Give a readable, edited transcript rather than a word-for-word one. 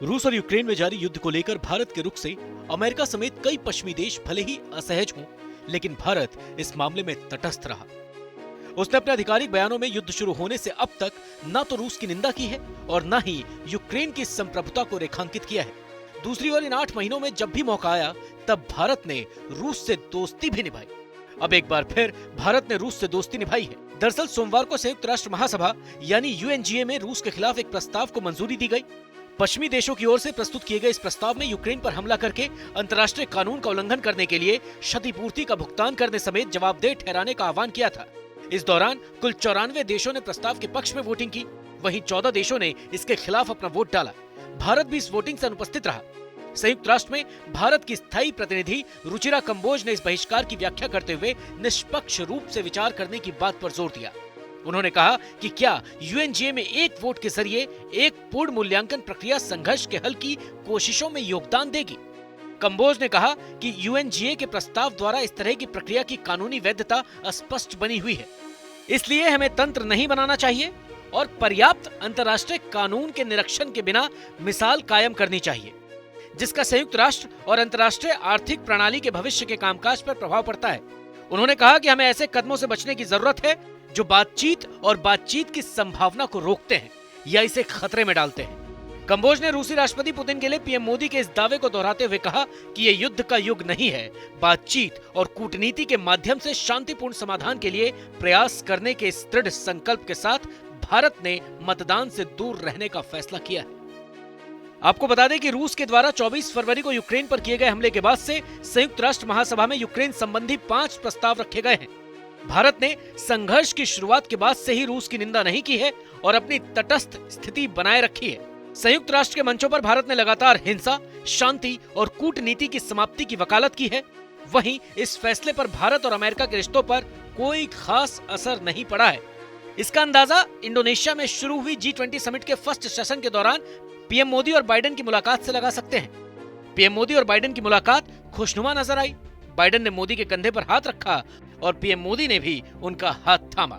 रूस और यूक्रेन में जारी युद्ध को लेकर भारत के रुख से अमेरिका समेत कई पश्चिमी देश भले ही असहज हों, लेकिन भारत इस मामले में तटस्थ रहा। उसने अपने आधिकारिक बयानों में युद्ध शुरू होने से अब तक न तो रूस की निंदा की है और न ही यूक्रेन की संप्रभुता को रेखांकित किया है। दूसरी ओर इन 8 महीनों में जब भी मौका आया तब भारत ने रूस से दोस्ती भी निभाई। अब एक बार फिर भारत ने रूस से दोस्ती निभाई है। दरअसल सोमवार को संयुक्त राष्ट्र महासभा यानी यूएनजीए में रूस के खिलाफ एक प्रस्ताव को मंजूरी दी गई। पश्चिमी देशों की ओर से प्रस्तुत किए गए इस प्रस्ताव में यूक्रेन पर हमला करके अंतर्राष्ट्रीय कानून का उल्लंघन करने के लिए क्षतिपूर्ति का भुगतान करने समेत जवाबदेह ठहराने का आह्वान किया था। इस दौरान कुल 94 देशों ने प्रस्ताव के पक्ष में वोटिंग की, वहीं 14 देशों ने इसके खिलाफ अपना वोट डाला। भारत भी इस वोटिंग से अनुपस्थित रहा। संयुक्त राष्ट्र में भारत की स्थायी प्रतिनिधि रुचिरा कंबोज ने इस बहिष्कार की व्याख्या करते हुए निष्पक्ष रूप से विचार करने की बात पर जोर दिया। उन्होंने कहा कि क्या यूएनजीए में एक वोट के जरिए एक पूर्ण मूल्यांकन प्रक्रिया संघर्ष के हल की कोशिशों में योगदान देगी। कंबोज ने कहा कि यूएनजीए के प्रस्ताव द्वारा इस तरह की प्रक्रिया की कानूनी वैधता अस्पष्ट बनी हुई है, इसलिए हमें तंत्र नहीं बनाना चाहिए और पर्याप्त अंतर्राष्ट्रीय कानून के निरीक्षण के बिना मिसाल कायम करनी चाहिए, जिसका संयुक्त राष्ट्र और अंतर्राष्ट्रीय आर्थिक प्रणाली के भविष्य के कामकाज पर प्रभाव पड़ता है। उन्होंने कहा कि हमें ऐसे कदमों से बचने की जरूरत है जो बातचीत और बातचीत की संभावना को रोकते हैं या इसे खतरे में डालते हैं। कंबोज ने रूसी राष्ट्रपति पुतिन के लिए पीएम मोदी के इस दावे को दोहराते हुए कहा कि ये युद्ध का युग नहीं है। बातचीत और कूटनीति के माध्यम से शांतिपूर्ण समाधान के लिए प्रयास करने के इस दृढ़ संकल्प के साथ भारत ने मतदान से दूर रहने का फैसला किया है। आपको बता दें कि रूस के द्वारा 24 फरवरी को यूक्रेन पर किए गए हमले के बाद से संयुक्त राष्ट्र महासभा में यूक्रेन संबंधी 5 प्रस्ताव रखे गए हैं। भारत ने संघर्ष की शुरुआत के बाद से ही रूस की निंदा नहीं की है और अपनी तटस्थ स्थिति बनाए रखी है। संयुक्त राष्ट्र के मंचों पर भारत ने लगातार हिंसा, शांति और कूटनीति की समाप्ति की वकालत की है। वहीं इस फैसले पर भारत और अमेरिका के रिश्तों पर कोई खास असर नहीं पड़ा है। इसका अंदाजा इंडोनेशिया में शुरू हुई G20 समिट के फर्स्ट सेशन के दौरान पीएम मोदी और बाइडेन की मुलाकात से लगा सकते हैं। पीएम मोदी और बाइडेन की मुलाकात खुशनुमा नजर आई। बाइडेन ने मोदी के कंधे पर हाथ रखा और पीएम मोदी ने भी उनका हाथ थामा।